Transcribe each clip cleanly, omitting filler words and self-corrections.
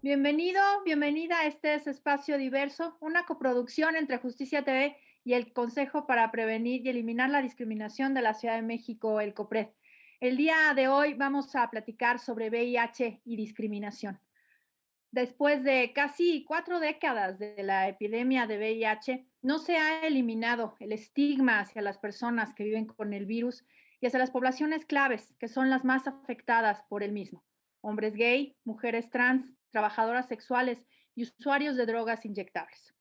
Bienvenido, bienvenida a este es Espacio Diverso, una coproducción entre Justicia TV y el Consejo para Prevenir y Eliminar la Discriminación de la Ciudad de México, el COPRED. El día de hoy vamos a platicar sobre VIH y discriminación. Después de casi 4 décadas de la epidemia de VIH, no se ha eliminado el estigma hacia las personas que viven con el virus y hacia las poblaciones claves, que son las más afectadas por el mismo: hombres gay, mujeres trans, trabajadoras sexuales y usuarios de drogas inyectables.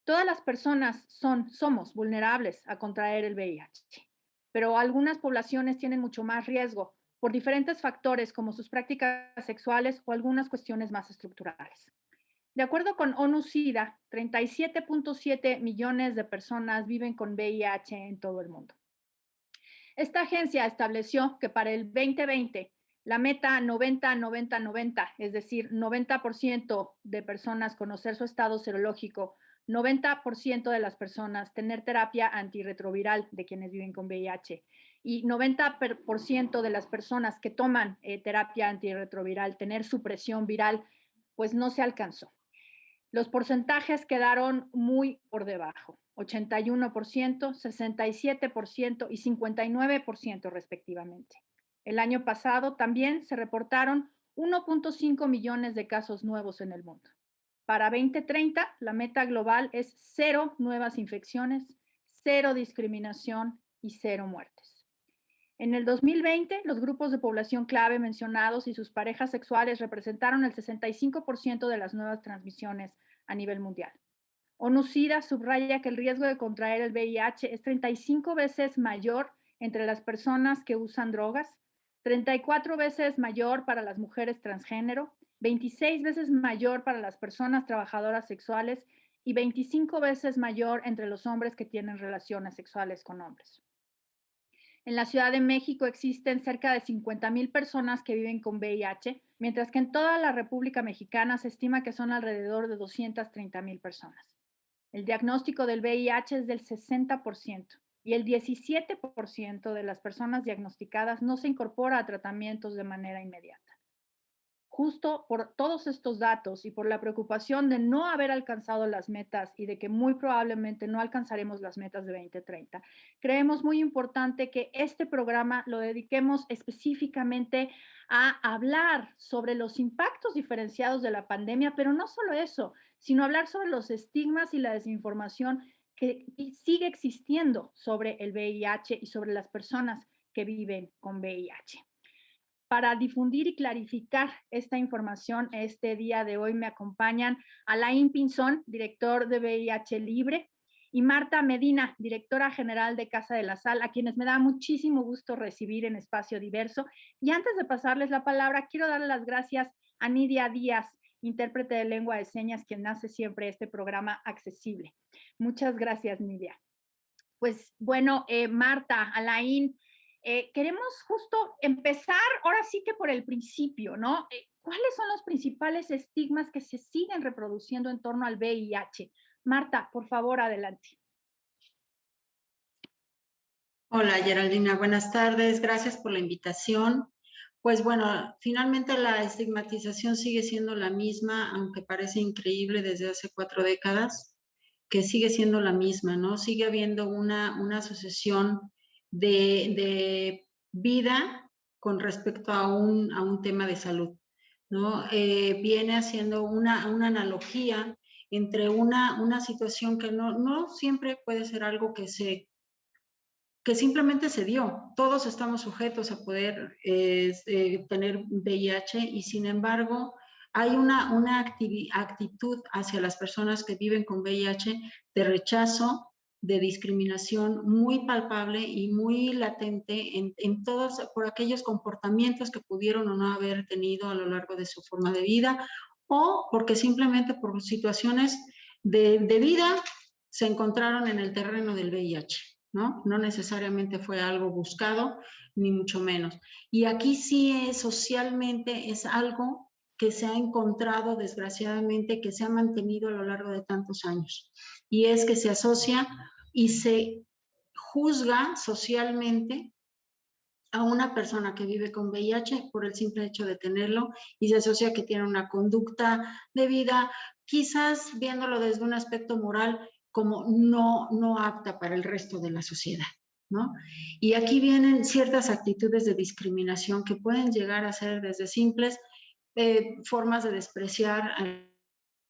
Todas las personas somos vulnerables a contraer el VIH, pero algunas poblaciones tienen mucho más riesgo por diferentes factores como sus prácticas sexuales o algunas cuestiones más estructurales. De acuerdo con ONU-SIDA, 37.7 millones de personas viven con VIH en todo el mundo. Esta agencia estableció que para el 2020 la meta 90-90-90, es decir, 90% de personas conocer su estado serológico, 90% de las personas tener terapia antirretroviral de quienes viven con VIH y 90% de las personas que toman terapia antirretroviral tener supresión viral, pues no se alcanzó. Los porcentajes quedaron muy por debajo: 81%, 67% y 59% respectivamente. El año pasado también se reportaron 1.5 millones de casos nuevos en el mundo. Para 2030, la meta global es cero nuevas infecciones, cero discriminación y cero muertes. En el 2020, los grupos de población clave mencionados y sus parejas sexuales representaron el 65% de las nuevas transmisiones a nivel mundial. ONU-SIDA subraya que el riesgo de contraer el VIH es 35 veces mayor entre las personas que usan drogas, 34 veces mayor para las mujeres transgénero, 26 veces mayor para las personas trabajadoras sexuales y 25 veces mayor entre los hombres que tienen relaciones sexuales con hombres. En la Ciudad de México existen cerca de 50,000 personas que viven con VIH, mientras que en toda la República Mexicana se estima que son alrededor de 230,000 personas. El diagnóstico del VIH es del 60% y el 17% de las personas diagnosticadas no se incorpora a tratamientos de manera inmediata. Justo por todos estos datos y por la preocupación de no haber alcanzado las metas y de que muy probablemente no alcanzaremos las metas de 2030, creemos muy importante que este programa lo dediquemos específicamente a hablar sobre los impactos diferenciados de la pandemia, pero no solo eso, sino hablar sobre los estigmas y la desinformación que sigue existiendo sobre el VIH y sobre las personas que viven con VIH. Para difundir y clarificar esta información, este día de hoy me acompañan Alain Pinzón, director de VIH Libre, y Marta Medina, directora general de Casa de la Sal, a quienes me da muchísimo gusto recibir en Espacio Diverso. Y antes de pasarles la palabra, quiero darle las gracias a Nidia Díaz, intérprete de lengua de señas, quien hace siempre este programa accesible. Muchas gracias, Nidia. Pues bueno, Marta, Alain, queremos justo empezar ahora sí que por el principio, ¿no? ¿Cuáles son los principales estigmas que se siguen reproduciendo en torno al VIH? Marta, por favor, adelante. Hola Geraldina, buenas tardes, gracias por la invitación. Pues bueno, finalmente la estigmatización sigue siendo la misma, aunque parece increíble desde hace 4 décadas, que sigue siendo la misma, ¿no? Sigue habiendo una asociación de vida con respecto a un tema de salud, ¿no? Viene haciendo una analogía entre una situación que no siempre puede ser algo que simplemente se dio. Todos estamos sujetos a poder tener VIH y sin embargo hay una actitud hacia las personas que viven con VIH de rechazo, de discriminación muy palpable y muy latente en todos por aquellos comportamientos que pudieron o no haber tenido a lo largo de su forma de vida o porque simplemente por situaciones de vida se encontraron en el terreno del VIH. ¿No? No necesariamente fue algo buscado, ni mucho menos. Y aquí sí socialmente es algo que se ha encontrado, desgraciadamente, que se ha mantenido a lo largo de tantos años. Y es que se asocia y se juzga socialmente a una persona que vive con VIH por el simple hecho de tenerlo y se asocia que tiene una conducta de vida, quizás viéndolo desde un aspecto moral como no apta para el resto de la sociedad, ¿no? Y aquí vienen ciertas actitudes de discriminación que pueden llegar a ser desde simples formas de despreciar a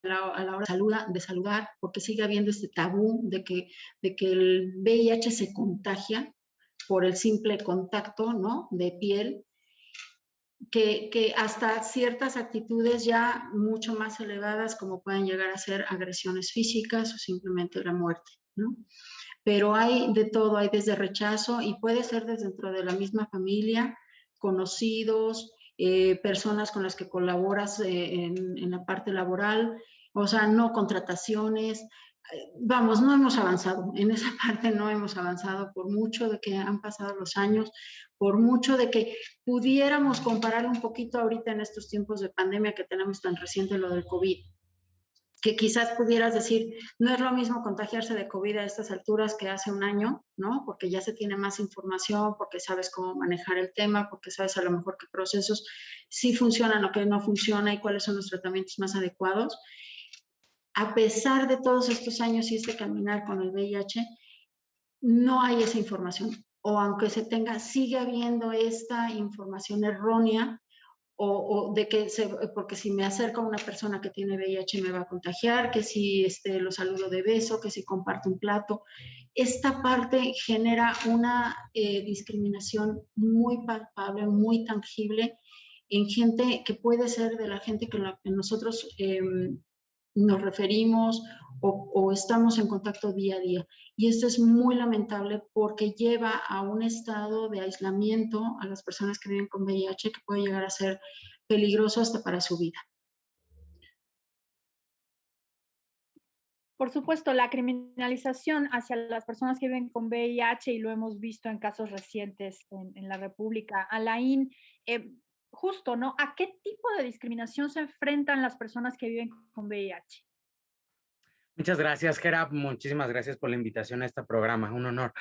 la hora de saludar, porque sigue habiendo este tabú de que el VIH se contagia por el simple contacto, ¿no?, de piel, que hasta ciertas actitudes ya mucho más elevadas, como pueden llegar a ser agresiones físicas o simplemente la muerte, ¿no? Pero hay de todo, hay desde rechazo y puede ser desde dentro de la misma familia, conocidos, personas con las que colaboras en la parte laboral, o sea, no contrataciones. Vamos, no hemos avanzado, en esa parte no hemos avanzado por mucho de que han pasado los años, por mucho de que pudiéramos comparar un poquito ahorita en estos tiempos de pandemia que tenemos tan reciente lo del COVID, que quizás pudieras decir, no es lo mismo contagiarse de COVID a estas alturas que hace un año, ¿no? Porque ya se tiene más información, porque sabes cómo manejar el tema, porque sabes a lo mejor qué procesos sí funcionan o qué no funcionan y cuáles son los tratamientos más adecuados. A pesar de todos estos años y este caminar con el VIH, no hay esa información. O aunque se tenga, sigue habiendo esta información errónea o de que porque si me acerco a una persona que tiene VIH me va a contagiar, que si lo saludo de beso, que si comparto un plato. Esta parte genera una discriminación muy palpable, muy tangible en gente que puede ser de la gente que nosotros nos referimos o estamos en contacto día a día. Y esto es muy lamentable porque lleva a un estado de aislamiento a las personas que viven con VIH que puede llegar a ser peligroso hasta para su vida. Por supuesto, la criminalización hacia las personas que viven con VIH, y lo hemos visto en casos recientes en la República. Alain, justo, ¿no? ¿A qué tipo de discriminación se enfrentan las personas que viven con VIH? Muchas gracias, Gera. Muchísimas gracias por la invitación a este programa. Un honor.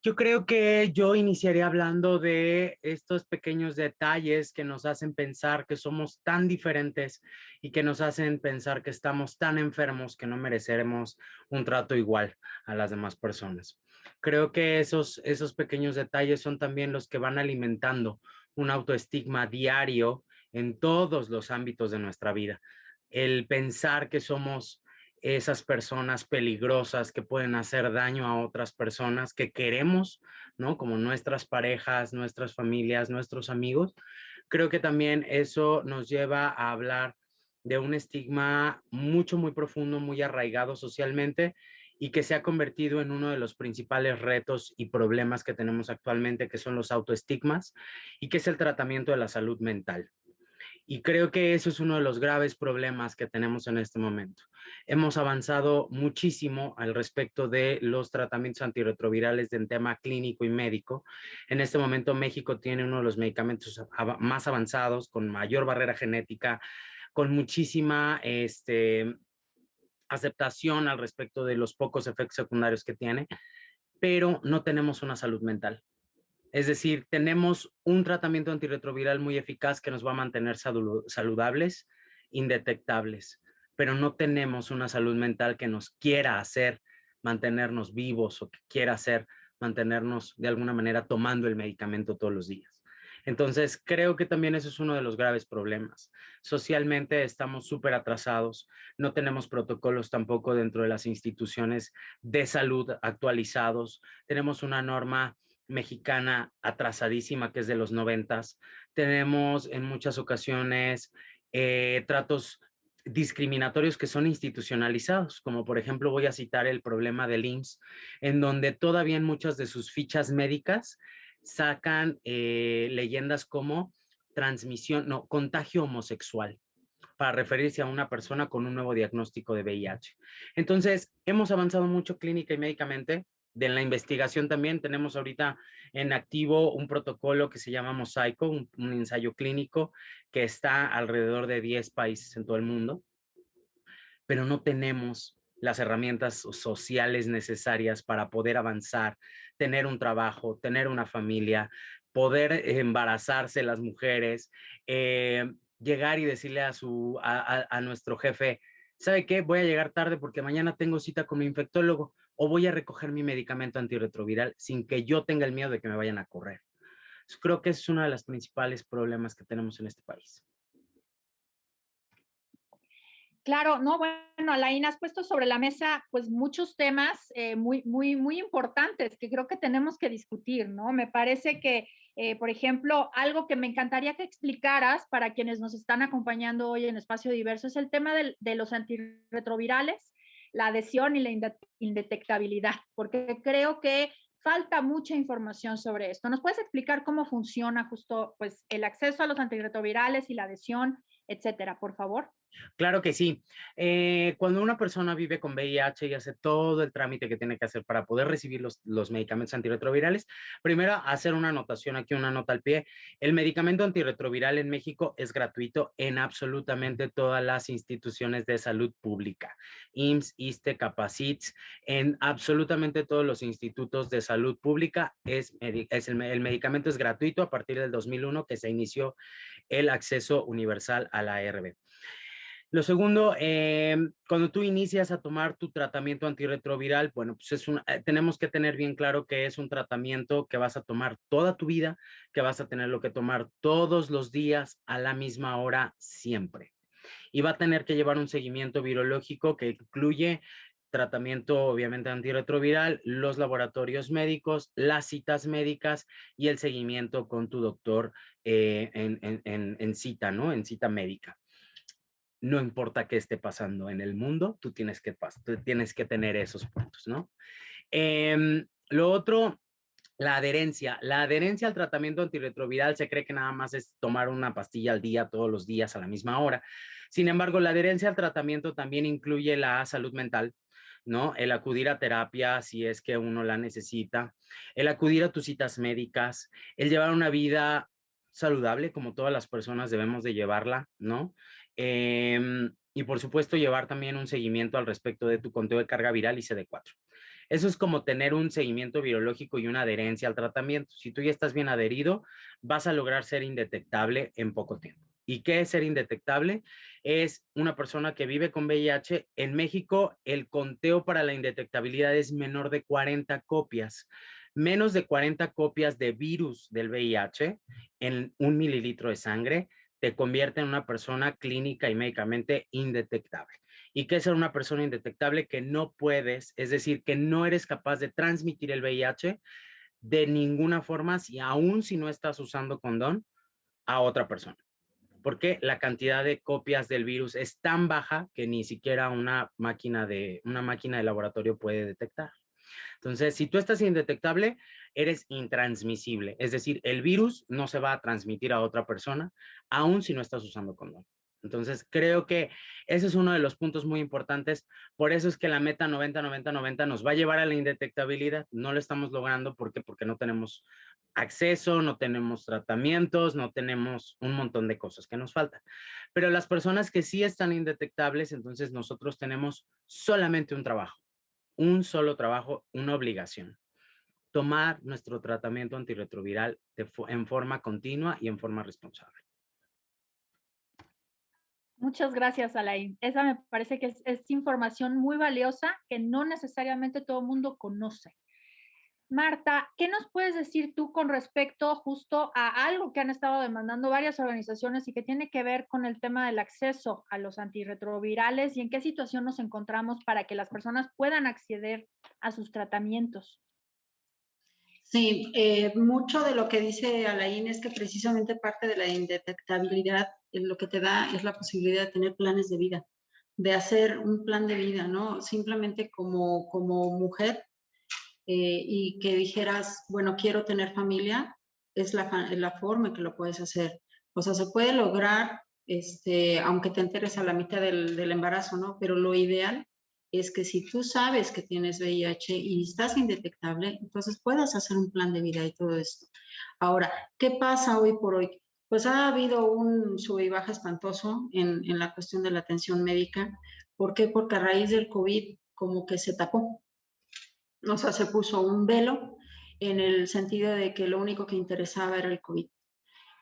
Yo creo que yo iniciaría hablando de estos pequeños detalles que nos hacen pensar que somos tan diferentes y que nos hacen pensar que estamos tan enfermos que no mereceremos un trato igual a las demás personas. Creo que esos pequeños detalles son también los que van alimentando un autoestigma diario en todos los ámbitos de nuestra vida. El pensar que somos esas personas peligrosas que pueden hacer daño a otras personas que queremos, ¿no? Como nuestras parejas, nuestras familias, nuestros amigos. Creo que también eso nos lleva a hablar de un estigma muy profundo, muy arraigado socialmente y que se ha convertido en uno de los principales retos y problemas que tenemos actualmente, que son los autoestigmas y que es el tratamiento de la salud mental. Y creo que eso es uno de los graves problemas que tenemos en este momento. Hemos avanzado muchísimo al respecto de los tratamientos antirretrovirales en tema clínico y médico. En este momento México tiene uno de los medicamentos más avanzados, con mayor barrera genética, con muchísima aceptación al respecto de los pocos efectos secundarios que tiene, pero no tenemos una salud mental. Es decir, tenemos un tratamiento antirretroviral muy eficaz que nos va a mantener saludables, indetectables, pero no tenemos una salud mental que nos quiera hacer mantenernos vivos o que quiera hacer mantenernos de alguna manera tomando el medicamento todos los días. Entonces, creo que también eso es uno de los graves problemas. Socialmente estamos súper atrasados, no tenemos protocolos tampoco dentro de las instituciones de salud actualizados, tenemos una norma mexicana atrasadísima que es de los 90. Tenemos en muchas ocasiones tratos discriminatorios que son institucionalizados, como por ejemplo voy a citar el problema del IMSS, en donde todavía en muchas de sus fichas médicas sacan leyendas como transmisión, no, contagio homosexual para referirse a una persona con un nuevo diagnóstico de VIH. Entonces, hemos avanzado mucho clínica y médicamente. De la investigación también tenemos ahorita en activo un protocolo que se llama Mosaico, un ensayo clínico que está alrededor de 10 países en todo el mundo, pero no tenemos las herramientas sociales necesarias para poder avanzar, tener un trabajo, tener una familia, poder embarazarse las mujeres, llegar y decirle a nuestro jefe, ¿sabe qué? Voy a llegar tarde porque mañana tengo cita con mi infectólogo o voy a recoger mi medicamento antirretroviral sin que yo tenga el miedo de que me vayan a correr. Creo que es uno de los principales problemas que tenemos en este país. Claro, no, bueno, Alain, has puesto sobre la mesa pues muchos temas muy importantes que creo que tenemos que discutir, ¿no? Me parece que, por ejemplo, algo que me encantaría que explicaras para quienes nos están acompañando hoy en Espacio Diverso es el tema de los antirretrovirales, la adhesión y la indetectabilidad, porque creo que falta mucha información sobre esto. ¿Nos puedes explicar cómo funciona justo pues el acceso a los antirretrovirales y la adhesión, etcétera, por favor? Claro que sí. Cuando una persona vive con VIH y hace todo el trámite que tiene que hacer para poder recibir los medicamentos antirretrovirales, primero hacer una anotación aquí, una nota al pie. El medicamento antirretroviral en México es gratuito en absolutamente todas las instituciones de salud pública. IMSS, ISSSTE, Capacits, en absolutamente todos los institutos de salud pública el medicamento es gratuito a partir del 2001 que se inició el acceso universal a la ARV. Lo segundo, cuando tú inicias a tomar tu tratamiento antirretroviral, bueno, pues tenemos que tener bien claro que es un tratamiento que vas a tomar toda tu vida, que vas a tenerlo que tomar todos los días a la misma hora siempre. Y va a tener que llevar un seguimiento virológico que incluye tratamiento obviamente antirretroviral, los laboratorios médicos, las citas médicas y el seguimiento con tu doctor en cita, ¿no? En cita médica. No importa qué esté pasando en el mundo, tú tienes que tener esos puntos, ¿no? Lo otro, la adherencia. La adherencia al tratamiento antirretroviral se cree que nada más es tomar una pastilla al día, todos los días, a la misma hora. Sin embargo, la adherencia al tratamiento también incluye la salud mental, ¿no? El acudir a terapia si es que uno la necesita, el acudir a tus citas médicas, el llevar una vida saludable, como todas las personas debemos de llevarla, ¿no? Y por supuesto, llevar también un seguimiento al respecto de tu conteo de carga viral y CD4. Eso es como tener un seguimiento virológico y una adherencia al tratamiento. Si tú ya estás bien adherido, vas a lograr ser indetectable en poco tiempo. ¿Y qué es ser indetectable? Es una persona que vive con VIH. En México, el conteo para la indetectabilidad es menor de 40 copias. Menos de 40 copias de virus del VIH en 1 mililitro de sangre te convierte en una persona clínica y médicamente indetectable. ¿Y qué es ser una persona indetectable? Que no puedes, es decir, que no eres capaz de transmitir el VIH de ninguna forma, aún si no estás usando condón, a otra persona. Porque la cantidad de copias del virus es tan baja que ni siquiera una máquina de laboratorio puede detectar. Entonces, si tú estás indetectable, eres intransmisible. Es decir, el virus no se va a transmitir a otra persona, aun si no estás usando condón. Entonces, creo que ese es uno de los puntos muy importantes. Por eso es que la meta 90-90-90 nos va a llevar a la indetectabilidad. No lo estamos logrando. ¿Por qué? Porque no tenemos acceso, no tenemos tratamientos, no tenemos un montón de cosas que nos faltan. Pero las personas que sí están indetectables, entonces nosotros tenemos solamente un solo trabajo, una obligación: tomar nuestro tratamiento antirretroviral en forma continua y en forma responsable. Muchas gracias, Alain. Esa me parece que es información muy valiosa que no necesariamente todo el mundo conoce. Marta, ¿qué nos puedes decir tú con respecto justo a algo que han estado demandando varias organizaciones y que tiene que ver con el tema del acceso a los antirretrovirales y en qué situación nos encontramos para que las personas puedan acceder a sus tratamientos? Sí, mucho de lo que dice Alain es que precisamente parte de la indetectabilidad lo que te da es la posibilidad de tener planes de vida, de hacer un plan de vida, ¿no? Simplemente como mujer y que dijeras, bueno, quiero tener familia, es la forma en que lo puedes hacer. O sea, se puede lograr, aunque te enteres a la mitad del embarazo, ¿no? Pero lo ideal es que si tú sabes que tienes VIH y estás indetectable, entonces puedas hacer un plan de vida y todo esto. Ahora, ¿qué pasa hoy por hoy? Pues ha habido un sube y baja espantoso en la cuestión de la atención médica. ¿Por qué? Porque a raíz del COVID como que se tapó, o sea, se puso un velo en el sentido de que lo único que interesaba era el COVID.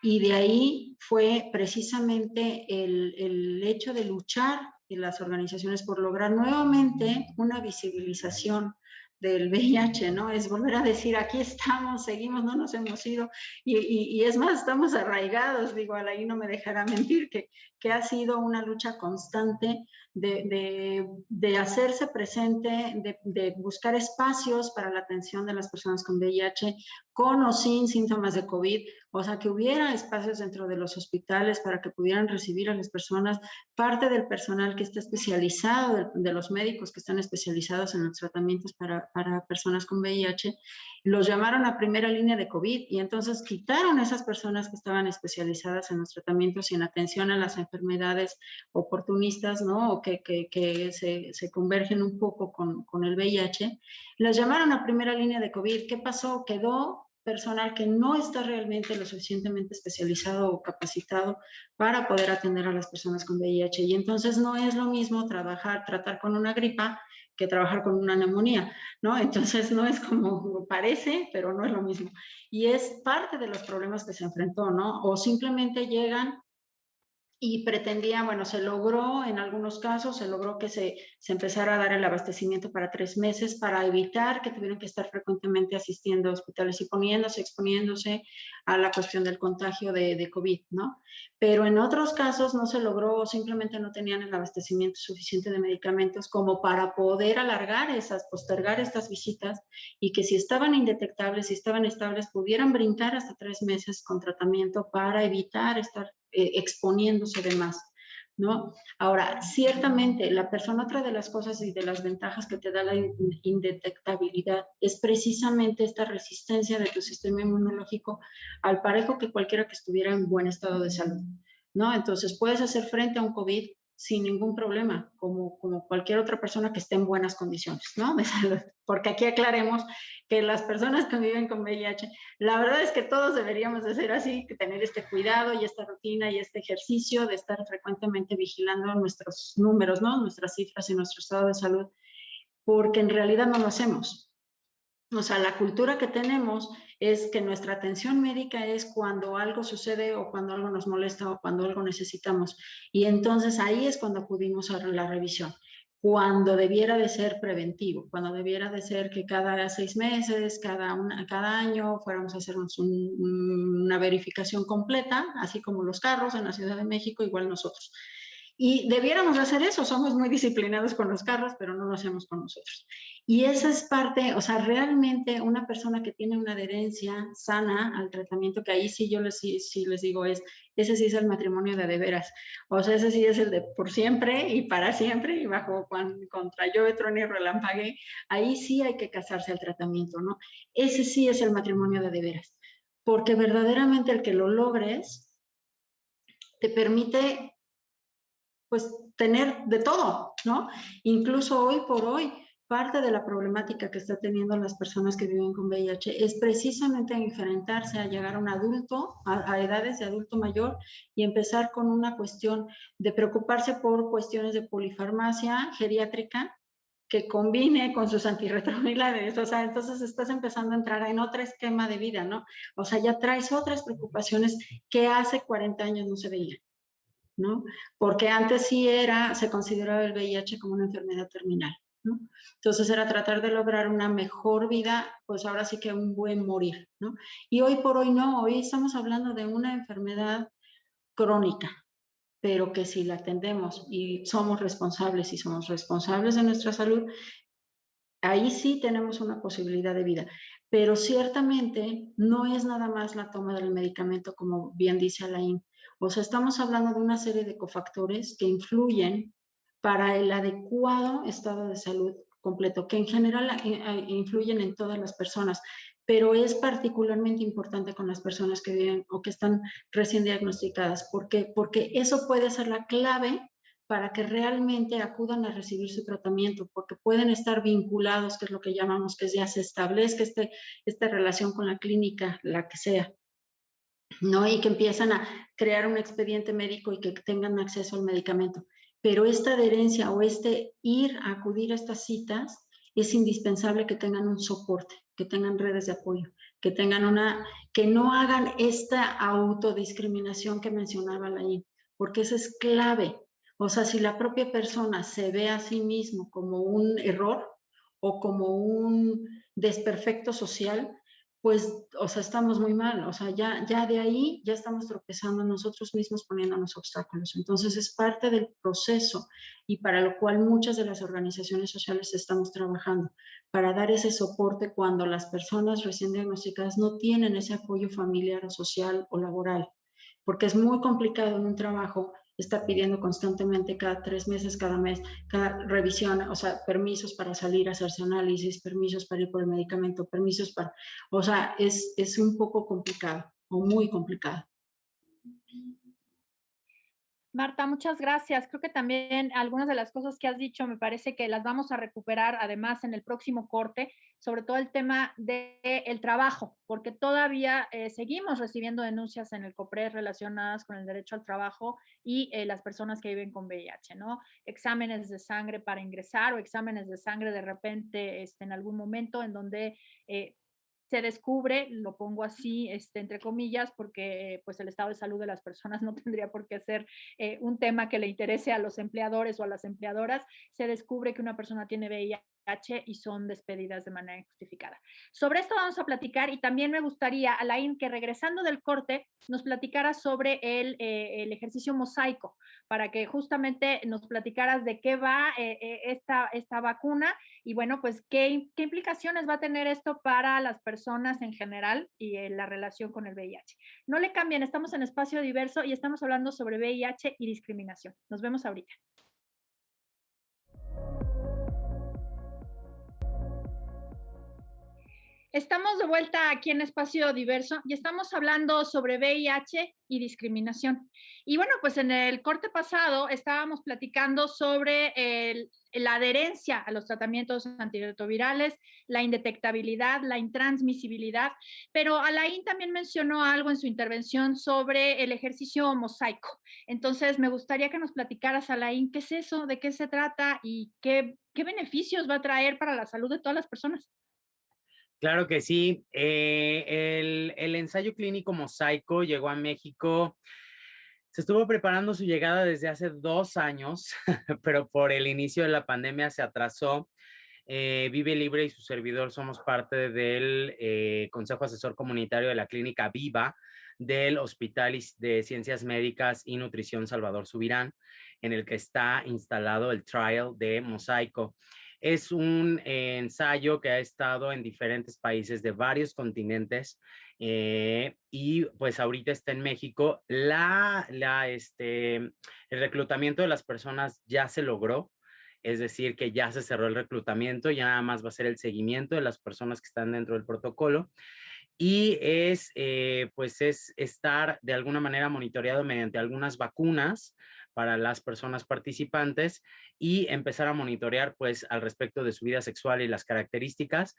Y de ahí fue precisamente el hecho de luchar en las organizaciones por lograr nuevamente una visibilización del VIH, ¿no? Es volver a decir, aquí estamos, seguimos, no nos hemos ido, y es más, estamos arraigados, digo, Alain no me dejará mentir, que ha sido una lucha constante de hacerse presente, de buscar espacios para la atención de las personas con VIH, con o sin síntomas de COVID, o sea, que hubiera espacios dentro de los hospitales para que pudieran recibir a las personas, parte del personal que está especializado, de los médicos que están especializados en los tratamientos para personas con VIH, los llamaron a primera línea de COVID y entonces quitaron a esas personas que estaban especializadas en los tratamientos y en atención a las enfermedades oportunistas, ¿no? O que se convergen un poco con el VIH, las llamaron a primera línea de COVID. ¿Qué pasó? Quedó personal que no está realmente lo suficientemente especializado o capacitado para poder atender a las personas con VIH. Y entonces no es lo mismo tratar con una gripa que trabajar con una neumonía, ¿no? Entonces no es como parece, pero no es lo mismo. Y es parte de los problemas que se enfrentó, ¿no? O simplemente llegan y pretendía, bueno, se logró en algunos casos, se logró que se empezara a dar el abastecimiento para 3 meses para evitar que tuvieran que estar frecuentemente asistiendo a hospitales y exponiéndose a la cuestión del contagio de COVID, ¿no? Pero en otros casos no se logró, simplemente no tenían el abastecimiento suficiente de medicamentos como para poder postergar estas visitas y que si estaban indetectables, si estaban estables, pudieran brincar hasta 3 meses con tratamiento para evitar estar exponiéndose de más, ¿no? Ahora, ciertamente, la persona, otra de las cosas y de las ventajas que te da la indetectabilidad es precisamente esta resistencia de tu sistema inmunológico al parejo que cualquiera que estuviera en buen estado de salud, ¿no? Entonces, puedes hacer frente a un COVID sin ningún problema, como cualquier otra persona que esté en buenas condiciones, ¿no? De salud. Porque aquí aclaremos que las personas que viven con VIH, la verdad es que todos deberíamos de ser así, que tener este cuidado y esta rutina y este ejercicio de estar frecuentemente vigilando nuestros números, ¿no? Nuestras cifras y nuestro estado de salud, porque en realidad no lo hacemos. O sea, la cultura que tenemos es que nuestra atención médica es cuando algo sucede o cuando algo nos molesta o cuando algo necesitamos. Y entonces ahí es cuando acudimos a la revisión. Cuando debiera de ser preventivo, cuando debiera de ser que cada 6 meses, cada año fuéramos a hacernos una verificación completa, así como los carros en la Ciudad de México, igual nosotros. Y debiéramos hacer eso, somos muy disciplinados con los carros, pero no lo hacemos con nosotros. Y esa es parte, o sea, realmente una persona que tiene una adherencia sana al tratamiento, que ahí sí yo sí les digo, ese sí es el matrimonio de veras. O sea, ese sí es el de por siempre y para siempre y bajo contra llueve, truene y relampague. Ahí sí hay que casarse al tratamiento, ¿no? Ese sí es el matrimonio de veras. Porque verdaderamente el que lo logres te permite pues tener de todo, ¿no? Incluso hoy por hoy, parte de la problemática que está teniendo las personas que viven con VIH es precisamente enfrentarse a llegar a un adulto, a edades de adulto mayor y empezar con una cuestión de preocuparse por cuestiones de polifarmacia geriátrica que combine con sus antirretrovirales, o sea, entonces estás empezando a entrar en otro esquema de vida, ¿no? O sea, ya traes otras preocupaciones que hace 40 años no se veían, ¿no? Porque antes sí se consideraba el VIH como una enfermedad terminal, ¿no? Entonces era tratar de lograr una mejor vida, pues ahora sí que un buen morir, ¿no? Y hoy por hoy no, hoy estamos hablando de una enfermedad crónica, pero que si la atendemos y somos responsables de nuestra salud, ahí sí tenemos una posibilidad de vida. Pero ciertamente no es nada más la toma del medicamento, como bien dice Alain. O sea, estamos hablando de una serie de cofactores que influyen para el adecuado estado de salud completo, que en general influyen en todas las personas, pero es particularmente importante con las personas que viven o que están recién diagnosticadas. ¿Por qué? Porque eso puede ser la clave para que realmente acudan a recibir su tratamiento, porque pueden estar vinculados, que es lo que llamamos, que ya se establezca esta relación con la clínica, la que sea, ¿no? Y que empiezan a crear un expediente médico y que tengan acceso al medicamento. Pero esta adherencia o acudir a estas citas es indispensable que tengan un soporte, que tengan redes de apoyo, que tengan que no hagan esta autodiscriminación que mencionaba Laín, porque eso es clave. O sea, si la propia persona se ve a sí mismo como un error o como un desperfecto social, pues, o sea, estamos muy mal. O sea, ya de ahí ya estamos tropezando nosotros mismos poniéndonos obstáculos. Entonces, es parte del proceso y para lo cual muchas de las organizaciones sociales estamos trabajando, para dar ese soporte cuando las personas recién diagnosticadas no tienen ese apoyo familiar o social o laboral, porque es muy complicado en un trabajo estar pidiendo constantemente cada 3 meses, cada mes, cada revisión, o sea, permisos para salir a hacerse análisis, permisos para ir por el medicamento, permisos para, o sea, es un poco complicado o muy complicado. Marta, muchas gracias. Creo que también algunas de las cosas que has dicho me parece que las vamos a recuperar además en el próximo corte, sobre todo el tema del trabajo, porque todavía seguimos recibiendo denuncias en el COPRED relacionadas con el derecho al trabajo y las personas que viven con VIH, ¿no? Exámenes de sangre para ingresar o exámenes de sangre de repente en algún momento en donde se descubre, lo pongo así, entre comillas, porque pues el estado de salud de las personas no tendría por qué ser un tema que le interese a los empleadores o a las empleadoras, se descubre que una persona tiene VIH y son despedidas de manera injustificada. Sobre esto vamos a platicar y también me gustaría, Alain, que regresando del corte nos platicara sobre el ejercicio mosaico, para que justamente nos platicaras de qué va esta vacuna y bueno, pues qué implicaciones va a tener esto para las personas en general y la relación con el VIH. No le cambien, estamos en Espacio Diverso y estamos hablando sobre VIH y discriminación. Nos vemos ahorita. Estamos de vuelta aquí en Espacio Diverso y estamos hablando sobre VIH y discriminación. Y bueno, pues en el corte pasado estábamos platicando sobre la adherencia a los tratamientos antirretrovirales, la indetectabilidad, la intransmisibilidad, pero Alain también mencionó algo en su intervención sobre el ejercicio mosaico. Entonces, me gustaría que nos platicaras, Alain, ¿qué es eso? ¿De qué se trata? ¿Y qué beneficios va a traer para la salud de todas las personas? Claro que sí. El ensayo clínico mosaico llegó a México. Se estuvo preparando su llegada desde hace 2 años, pero por el inicio de la pandemia se atrasó. Vive Libre y su servidor somos parte del Consejo Asesor Comunitario de la Clínica Viva del Hospital de Ciencias Médicas y Nutrición Salvador Subirán, en el que está instalado el trial de Mosaico. Es un ensayo que ha estado en diferentes países de varios continentes y pues ahorita está en México. El reclutamiento de las personas ya se logró, es decir, que ya se cerró el reclutamiento, ya nada más va a ser el seguimiento de las personas que están dentro del protocolo y pues es estar de alguna manera monitoreado mediante algunas vacunas para las personas participantes y empezar a monitorear pues al respecto de su vida sexual y las características.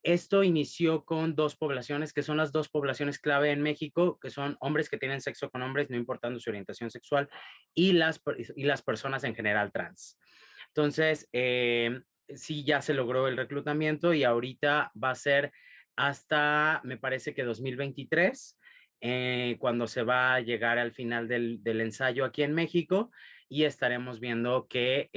Esto inició con 2 poblaciones, que son las 2 poblaciones clave en México, que son hombres que tienen sexo con hombres, no importando su orientación sexual, y las personas en general trans. Entonces, sí, ya se logró el reclutamiento y ahorita va a ser hasta, me parece que 2023, cuando se va a llegar al final del ensayo aquí en México y estaremos viendo que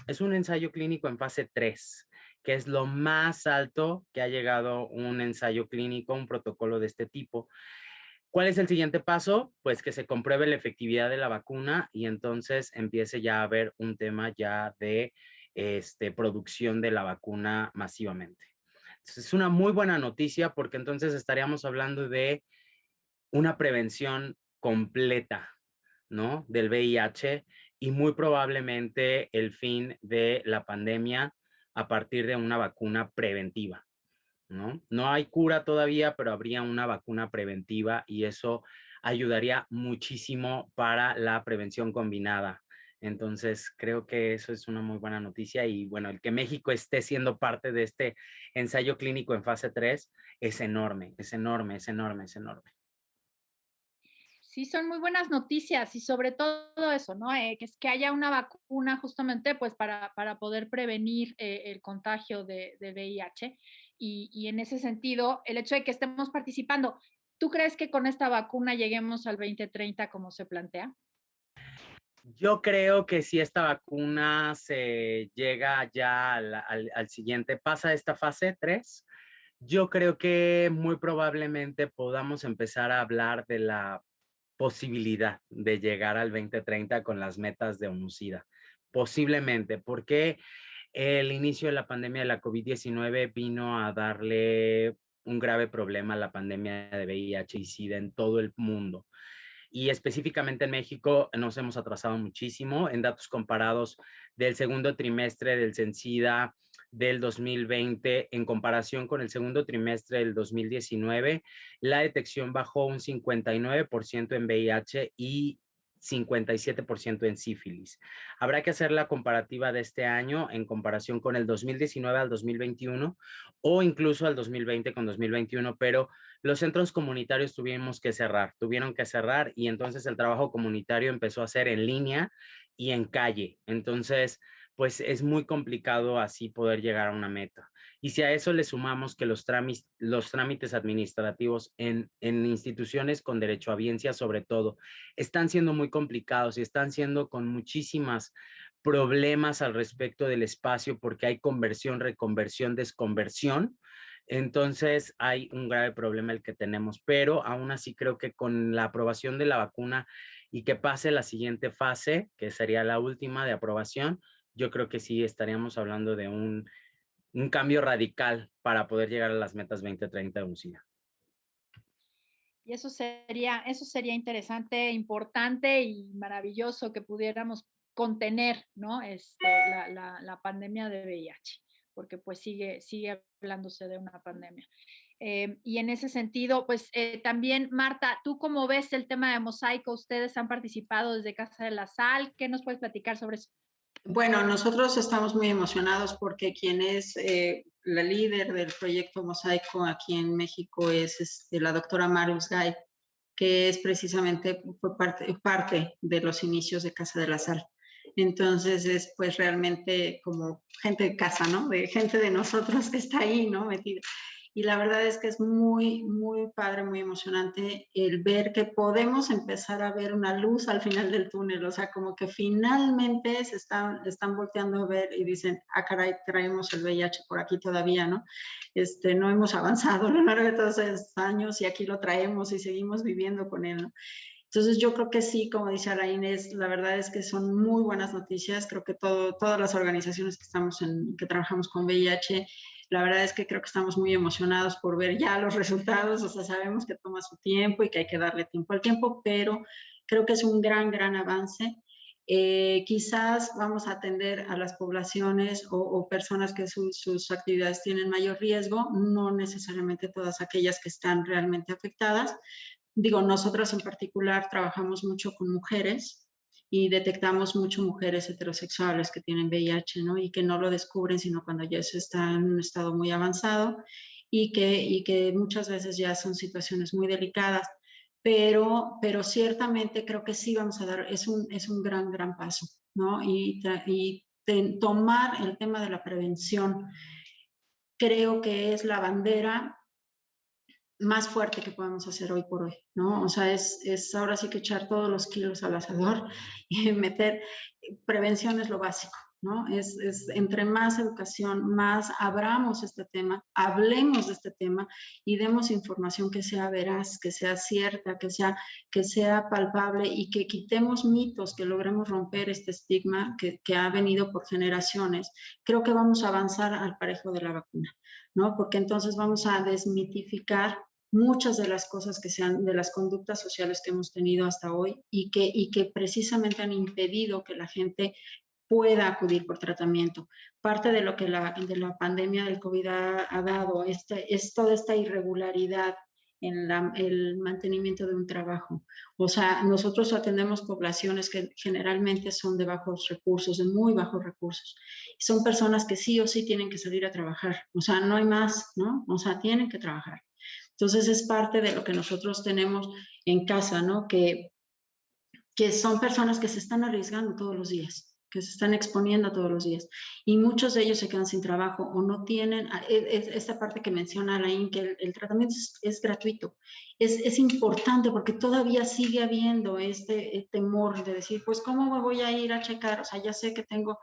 es un ensayo clínico en fase 3, que es lo más alto que ha llegado un ensayo clínico, un protocolo de este tipo. ¿Cuál es el siguiente paso? Pues que se compruebe la efectividad de la vacuna y entonces empiece ya a haber un tema ya de producción de la vacuna masivamente. Entonces, es una muy buena noticia porque entonces estaríamos hablando de una prevención completa, ¿no? Del VIH y muy probablemente el fin de la pandemia a partir de una vacuna preventiva, ¿no? No hay cura todavía, pero habría una vacuna preventiva y eso ayudaría muchísimo para la prevención combinada. Entonces, creo que eso es una muy buena noticia y bueno, el que México esté siendo parte de este ensayo clínico en fase 3 es enorme, es enorme, es enorme, es enorme. Sí, son muy buenas noticias y sobre todo eso, ¿no? Que haya una vacuna justamente pues para poder prevenir el contagio de VIH y en ese sentido, el hecho de que estemos participando, ¿tú crees que con esta vacuna lleguemos al 2030 como se plantea? Yo creo que si esta vacuna se llega ya al siguiente, pasa esta fase 3, yo creo que muy probablemente podamos empezar a hablar de la posibilidad de llegar al 2030 con las metas de ONU-SIDA. Posiblemente, porque el inicio de la pandemia de la COVID-19 vino a darle un grave problema a la pandemia de VIH y SIDA en todo el mundo. Y específicamente en México nos hemos atrasado muchísimo en datos comparados del segundo trimestre del CENSIDA del 2020 en comparación con el segundo trimestre del 2019, la detección bajó un 59% en VIH y 57% en sífilis. Habrá que hacer la comparativa de este año en comparación con el 2019 al 2021 o incluso al 2020 con 2021, pero los centros comunitarios tuvieron que cerrar y entonces el trabajo comunitario empezó a ser en línea y en calle. Entonces, pues es muy complicado así poder llegar a una meta. Y si a eso le sumamos que los trámites administrativos en instituciones con derecho a audiencia, sobre todo, están siendo muy complicados y están siendo con muchísimas problemas al respecto del espacio porque hay conversión, reconversión, desconversión. Entonces hay un grave problema el que tenemos, pero aún así creo que con la aprobación de la vacuna y que pase la siguiente fase, que sería la última de aprobación, yo creo que sí estaríamos hablando de un cambio radical para poder llegar a las metas 2030 de UNCIDA. Y eso sería interesante, importante y maravilloso que pudiéramos contener, ¿no? La pandemia de VIH, porque pues sigue hablándose de una pandemia. Y en ese sentido, pues también, Marta, ¿tú cómo ves el tema de Mosaico? Ustedes han participado desde Casa de la Sal. ¿Qué nos puedes platicar sobre eso? Bueno, nosotros estamos muy emocionados porque quien es la líder del proyecto Mosaico aquí en México es la doctora Marus Gay, que es precisamente fue parte de los inicios de Casa de la Sal. Entonces es pues realmente como gente de casa, ¿no? De gente de nosotros que está ahí, ¿no? Metida. Y la verdad es que es muy, muy padre, muy emocionante el ver que podemos empezar a ver una luz al final del túnel, o sea, como que finalmente están volteando a ver y dicen, ah, caray, traemos el VIH por aquí todavía, ¿no? No hemos avanzado a lo largo de todos esos años y aquí lo traemos y seguimos viviendo con él, ¿no? Entonces yo creo que sí, como dice Ara Inés, la verdad es que son muy buenas noticias. Creo que todas las organizaciones que trabajamos con VIH, la verdad es que creo que estamos muy emocionados por ver ya los resultados. O sea, sabemos que toma su tiempo y que hay que darle tiempo al tiempo, pero creo que es un gran, gran avance. Quizás vamos a atender a las poblaciones o personas que sus actividades tienen mayor riesgo, no necesariamente todas aquellas que están realmente afectadas. Digo, nosotras en particular trabajamos mucho con mujeres y detectamos mucho mujeres heterosexuales que tienen VIH, ¿no? Y que no lo descubren sino cuando ya se está en un estado muy avanzado y que muchas veces ya son situaciones muy delicadas. Pero ciertamente creo que sí vamos a dar, es un gran, gran paso, ¿no? Y tomar el tema de la prevención creo que es la bandera más fuerte que podemos hacer hoy por hoy, ¿no? O sea, es ahora sí que echar todos los kilos al asador y meter, prevención es lo básico, ¿no? Entre más educación, más abramos este tema, hablemos de este tema y demos información que sea veraz, que sea cierta, que sea palpable y que quitemos mitos, que logremos romper este estigma que ha venido por generaciones. Creo que vamos a avanzar al parejo de la vacuna, ¿no? Porque entonces vamos a desmitificar muchas de las cosas de las conductas sociales que hemos tenido hasta hoy y que precisamente han impedido que la gente pueda acudir por tratamiento. Parte de lo que de la pandemia del COVID ha dado es toda esta irregularidad en el mantenimiento de un trabajo. O sea, nosotros atendemos poblaciones que generalmente son de bajos recursos, de muy bajos recursos. Son personas que sí o sí tienen que salir a trabajar. O sea, no hay más, ¿no? O sea, tienen que trabajar. Entonces es parte de lo que nosotros tenemos en casa, ¿no? Que son personas que se están arriesgando todos los días, que se están exponiendo todos los días. Y muchos de ellos se quedan sin trabajo o no tienen, esta parte que menciona Alain, que el tratamiento es gratuito. Es importante porque todavía sigue habiendo este temor de decir, pues, ¿cómo me voy a ir a checar? O sea, ya sé que tengo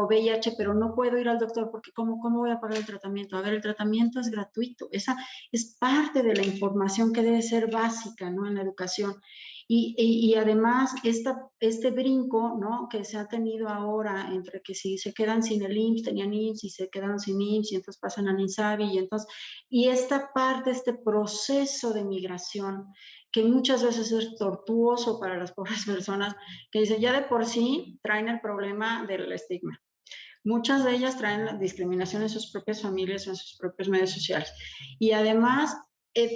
VIH, pero no puedo ir al doctor porque ¿cómo voy a pagar el tratamiento? A ver, el tratamiento es gratuito. Esa es parte de la información que debe ser básica, ¿no? En la educación. Y además, este brinco, ¿no? Que se ha tenido ahora entre que si se quedan sin el IMSS, tenían IMSS y se quedaron sin IMSS y entonces pasan al INSABI y esta parte, este proceso de migración que muchas veces es tortuoso para las pobres personas que dicen ya de por sí traen el problema del estigma. Muchas de ellas traen la discriminación en sus propias familias o en sus propios medios sociales. Y además,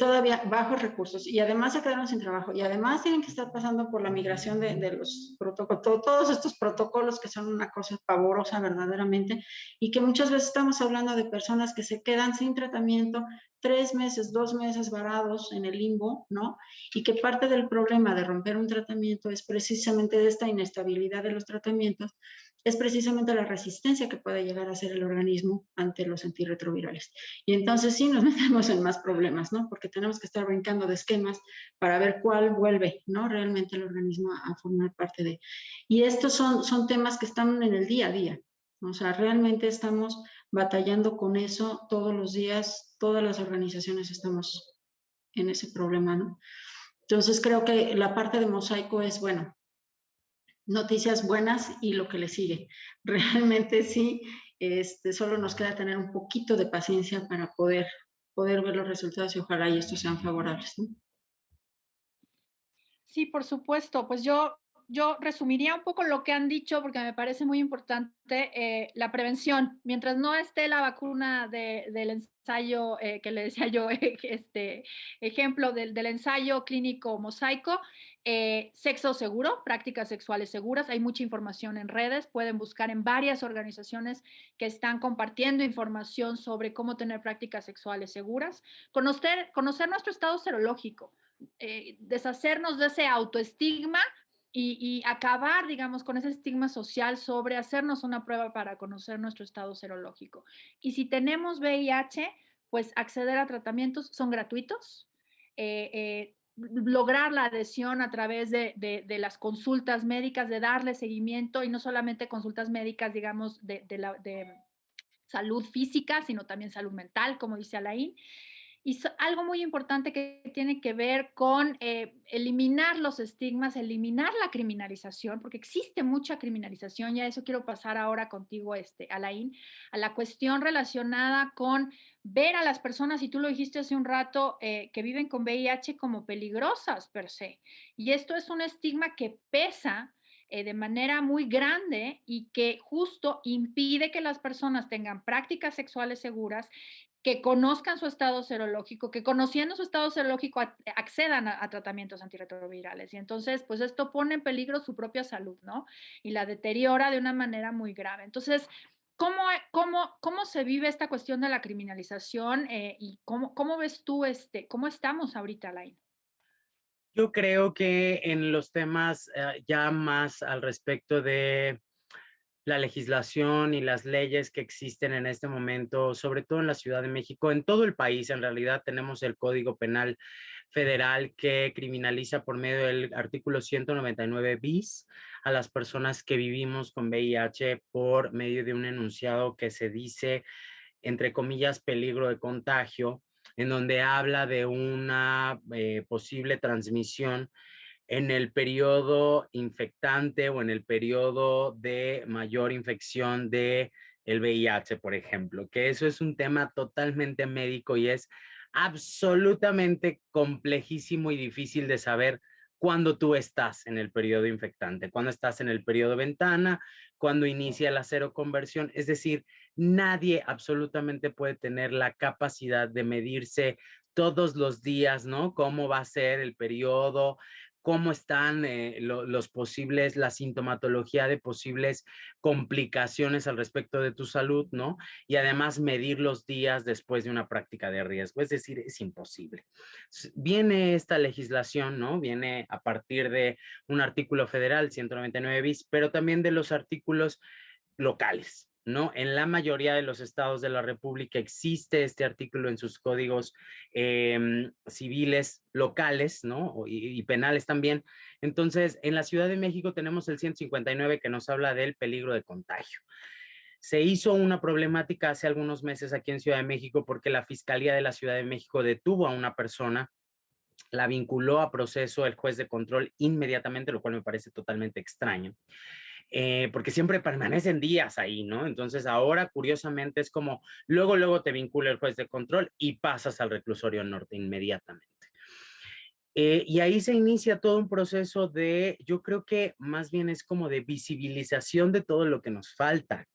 todavía bajos recursos. Y además se quedaron sin trabajo. Y además tienen que estar pasando por la migración de los protocolos, todos estos protocolos que son una cosa pavorosa verdaderamente. Y que muchas veces estamos hablando de personas que se quedan sin tratamiento 3 meses, 2 meses varados en el limbo, ¿no? Y que parte del problema de romper un tratamiento es precisamente de esta inestabilidad de los tratamientos, es precisamente la resistencia que puede llegar a hacer el organismo ante los antirretrovirales. Y entonces sí nos metemos en más problemas, ¿no? Porque tenemos que estar brincando de esquemas para ver cuál vuelve, ¿no? Realmente el organismo a formar parte de. Y estos son temas que están en el día a día. O sea, realmente estamos batallando con eso todos los días, todas las organizaciones estamos en ese problema, ¿no? Entonces creo que la parte de Mosaico es, bueno, noticias buenas y lo que le sigue. Realmente sí, solo nos queda tener un poquito de paciencia para poder ver los resultados y ojalá y estos sean favorables, ¿no? Sí, por supuesto. Pues yo resumiría un poco lo que han dicho porque me parece muy importante la prevención. Mientras no esté la vacuna del ensayo que le decía yo, este ejemplo del ensayo clínico mosaico, sexo seguro, prácticas sexuales seguras. Hay mucha información en redes. Pueden buscar en varias organizaciones que están compartiendo información sobre cómo tener prácticas sexuales seguras. Conocer nuestro estado serológico. Deshacernos de ese autoestigma y acabar, digamos, con ese estigma social sobre hacernos una prueba para conocer nuestro estado serológico. Y si tenemos VIH, pues acceder a tratamientos son gratuitos. Lograr la adhesión a través de las consultas médicas, de darle seguimiento y no solamente consultas médicas, digamos, de salud física, sino también salud mental, como dice Alain. Y algo muy importante que tiene que ver con eliminar los estigmas, eliminar la criminalización, porque existe mucha criminalización, y a eso quiero pasar ahora contigo, Alain, a la cuestión relacionada con ver a las personas, y tú lo dijiste hace un rato, que viven con VIH como peligrosas per se. Y esto es un estigma que pesa de manera muy grande y que justo impide que las personas tengan prácticas sexuales seguras, que conozcan su estado serológico, que conociendo su estado serológico accedan a tratamientos antirretrovirales. Y entonces, pues esto pone en peligro su propia salud, ¿no? Y la deteriora de una manera muy grave. Entonces, ¿cómo se vive esta cuestión de la criminalización y cómo ves tú, cómo estamos ahorita, Lain? Yo creo que en los temas ya más al respecto de la legislación y las leyes que existen en este momento, sobre todo en la Ciudad de México, en todo el país, en realidad tenemos el Código Penal Federal que criminaliza por medio del artículo 199 bis a las personas que vivimos con VIH por medio de un enunciado que se dice, entre comillas, peligro de contagio, en donde habla de una posible transmisión en el periodo infectante o en el periodo de mayor infección de el VIH, por ejemplo, que eso es un tema totalmente médico y es absolutamente complejísimo y difícil de saber cuando tú estás en el periodo infectante, cuando estás en el periodo ventana, cuando inicia la seroconversión. Es decir, nadie absolutamente puede tener la capacidad de medirse todos los días, ¿no? Cómo va a ser el periodo, cómo están los posibles, la sintomatología de posibles complicaciones al respecto de tu salud, ¿no? Y además medir los días después de una práctica de riesgo, es decir, es imposible. Viene esta legislación, ¿no? Viene a partir de un artículo federal, 199 bis, pero también de los artículos locales, ¿no? En la mayoría de los estados de la República existe este artículo en sus códigos civiles locales, ¿no? Y penales también. Entonces, en la Ciudad de México tenemos el 159 que nos habla del peligro de contagio. Se hizo una problemática hace algunos meses aquí en Ciudad de México porque la Fiscalía de la Ciudad de México detuvo a una persona, la vinculó a proceso el juez de control inmediatamente, lo cual me parece totalmente extraño. Porque siempre permanecen días ahí, ¿no? Entonces ahora, curiosamente, es como luego te vincula el juez de control y pasas al reclusorio norte inmediatamente. Y ahí se inicia todo un proceso de, yo creo que más bien es como de visibilización de todo lo que nos falta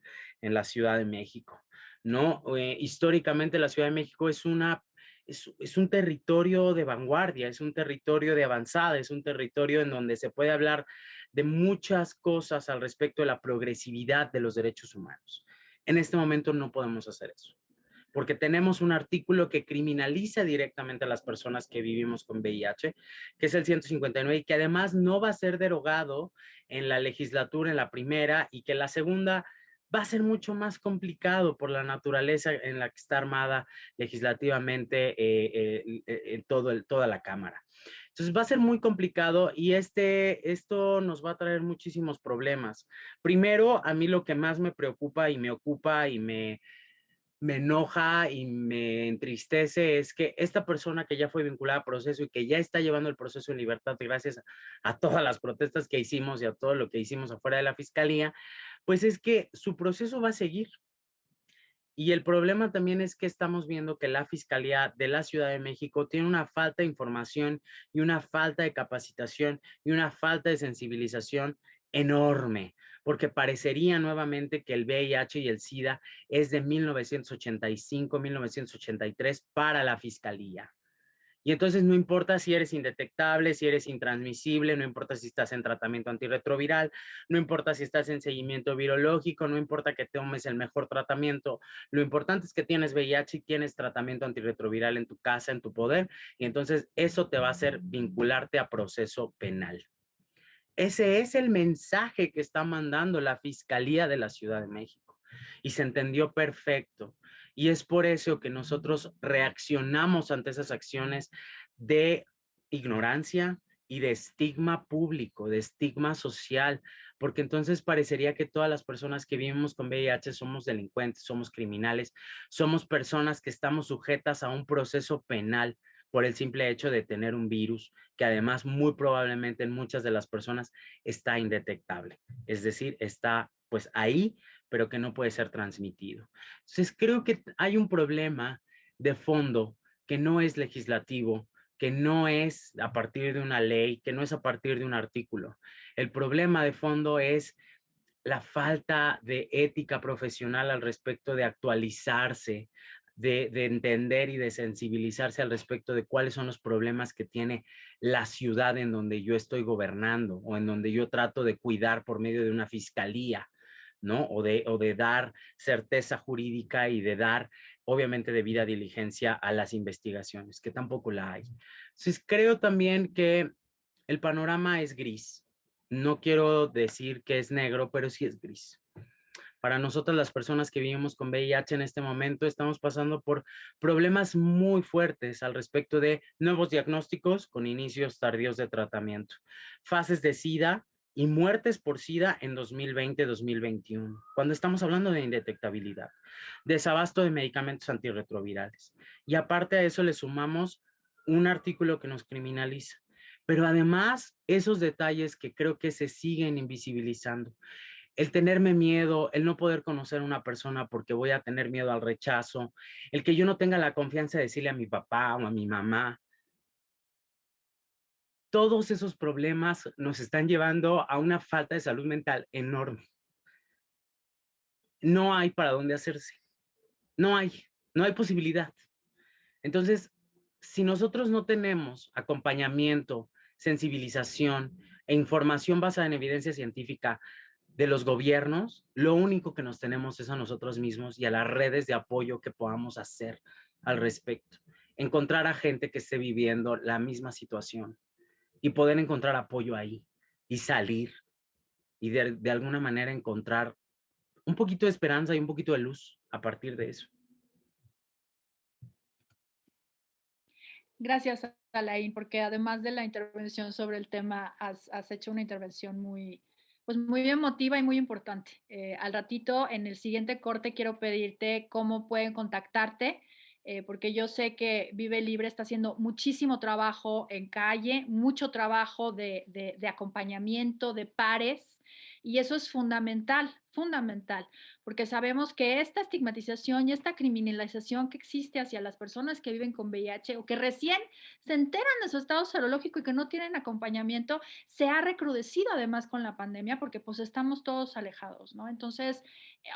en la Ciudad de México, ¿no? Históricamente la Ciudad de México es un territorio de vanguardia, es un territorio de avanzada, es un territorio en donde se puede hablar de muchas cosas al respecto de la progresividad de los derechos humanos. En este momento no podemos hacer eso, porque tenemos un artículo que criminaliza directamente a las personas que vivimos con VIH, que es el 159, y que además no va a ser derogado en la legislatura, en la primera, y que la segunda va a ser mucho más complicado por la naturaleza en la que está armada legislativamente toda la Cámara. Entonces va a ser muy complicado y esto nos va a traer muchísimos problemas. Primero, a mí lo que más me preocupa y me ocupa y me enoja y me entristece es que esta persona que ya fue vinculada a proceso y que ya está llevando el proceso en libertad gracias a todas las protestas que hicimos y a todo lo que hicimos afuera de la fiscalía, pues es que su proceso va a seguir. Y el problema también es que estamos viendo que la Fiscalía de la Ciudad de México tiene una falta de información y una falta de capacitación y una falta de sensibilización enorme, porque parecería nuevamente que el VIH y el SIDA es de 1985, 1983 para la Fiscalía. Y entonces no importa si eres indetectable, si eres intransmisible, no importa si estás en tratamiento antirretroviral, no importa si estás en seguimiento virológico, no importa que tomes el mejor tratamiento, lo importante es que tienes VIH y tienes tratamiento antirretroviral en tu casa, en tu poder, y entonces eso te va a hacer vincularte a proceso penal. Ese es el mensaje que está mandando la Fiscalía de la Ciudad de México y se entendió perfecto. Y es por eso que nosotros reaccionamos ante esas acciones de ignorancia y de estigma público, de estigma social, porque entonces parecería que todas las personas que vivimos con VIH somos delincuentes, somos criminales, somos personas que estamos sujetas a un proceso penal por el simple hecho de tener un virus que además muy probablemente en muchas de las personas está indetectable, es decir, está pues ahí, pero que no puede ser transmitido. Entonces creo que hay un problema de fondo que no es legislativo, que no es a partir de una ley, que no es a partir de un artículo. El problema de fondo es la falta de ética profesional al respecto de actualizarse, de entender y de sensibilizarse al respecto de cuáles son los problemas que tiene la ciudad en donde yo estoy gobernando o en donde yo trato de cuidar por medio de una fiscalía, ¿no? O de dar certeza jurídica y de dar, obviamente, debida diligencia a las investigaciones, que tampoco la hay. Entonces, creo también que el panorama es gris. No quiero decir que es negro, pero sí es gris. Para nosotras, las personas que vivimos con VIH en este momento, estamos pasando por problemas muy fuertes al respecto de nuevos diagnósticos con inicios tardíos de tratamiento, fases de SIDA y muertes por SIDA en 2020-2021, cuando estamos hablando de indetectabilidad, desabasto de medicamentos antirretrovirales. Y aparte a eso le sumamos un artículo que nos criminaliza. Pero además, esos detalles que creo que se siguen invisibilizando, el tenerme miedo, el no poder conocer a una persona porque voy a tener miedo al rechazo, el que yo no tenga la confianza de decirle a mi papá o a mi mamá, todos esos problemas nos están llevando a una falta de salud mental enorme. No hay para dónde hacerse, no hay posibilidad. Entonces, si nosotros no tenemos acompañamiento, sensibilización e información basada en evidencia científica de los gobiernos, lo único que nos tenemos es a nosotros mismos y a las redes de apoyo que podamos hacer al respecto. Encontrar a gente que esté viviendo la misma situación y poder encontrar apoyo ahí y salir y de alguna manera encontrar un poquito de esperanza y un poquito de luz a partir de eso. Gracias, Alain, porque además de la intervención sobre el tema, has hecho una intervención pues muy emotiva y muy importante. Al ratito, en el siguiente corte, quiero pedirte cómo pueden contactarte, porque yo sé que Vive Libre está haciendo muchísimo trabajo en calle, mucho trabajo de acompañamiento, de pares, y eso es fundamental, fundamental, porque sabemos que esta estigmatización y esta criminalización que existe hacia las personas que viven con VIH o que recién se enteran de su estado serológico y que no tienen acompañamiento, se ha recrudecido además con la pandemia porque pues estamos todos alejados, ¿no? Entonces,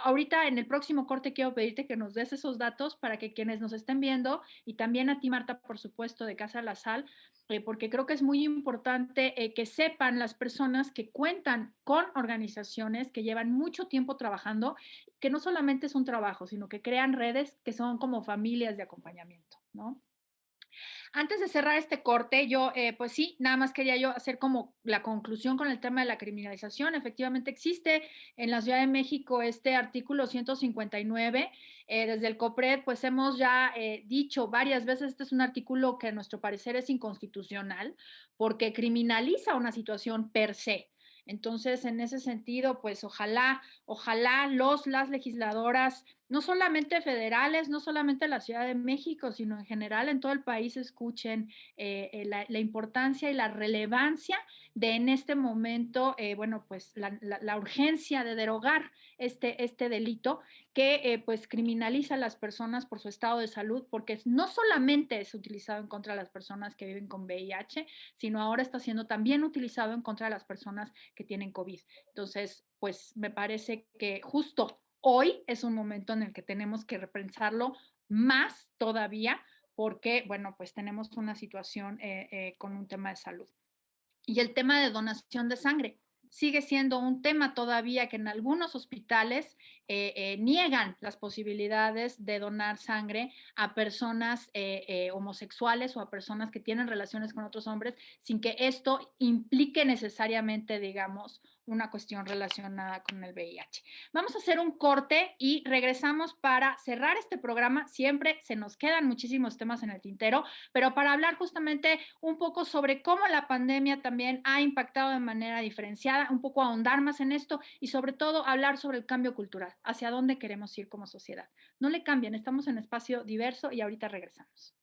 ahorita en el próximo corte quiero pedirte que nos des esos datos para que quienes nos estén viendo y también a ti, Marta, por supuesto, de Casa La Sal, porque creo que es muy importante que sepan las personas que cuentan con organizaciones que llevan mucho tiempo trabajando, que no solamente es un trabajo, sino que crean redes que son como familias de acompañamiento, ¿no? Antes de cerrar este corte, yo, pues sí, nada más quería yo hacer como la conclusión con el tema de la criminalización. Efectivamente existe en la Ciudad de México este artículo 159. Desde el COPRED, pues hemos ya dicho varias veces, este es un artículo que a nuestro parecer es inconstitucional porque criminaliza una situación per se. Entonces, en ese sentido, pues ojalá las legisladoras no solamente federales, no solamente la Ciudad de México, sino en general en todo el país escuchen la importancia y la relevancia de en este momento, bueno, pues la urgencia de derogar este delito que pues criminaliza a las personas por su estado de salud, porque no solamente es utilizado en contra de las personas que viven con VIH, sino ahora está siendo también utilizado en contra de las personas que tienen COVID. Entonces, pues me parece que justo hoy es un momento en el que tenemos que repensarlo más todavía porque, bueno, pues tenemos una situación con un tema de salud. Y el tema de donación de sangre sigue siendo un tema todavía que en algunos hospitales niegan las posibilidades de donar sangre a personas homosexuales o a personas que tienen relaciones con otros hombres sin que esto implique necesariamente, digamos, una cuestión relacionada con el VIH. Vamos a hacer un corte y regresamos para cerrar este programa. Siempre se nos quedan muchísimos temas en el tintero, pero para hablar justamente un poco sobre cómo la pandemia también ha impactado de manera diferenciada, un poco ahondar más en esto y sobre todo hablar sobre el cambio cultural, hacia dónde queremos ir como sociedad. No le cambien, estamos en espacio diverso y ahorita regresamos.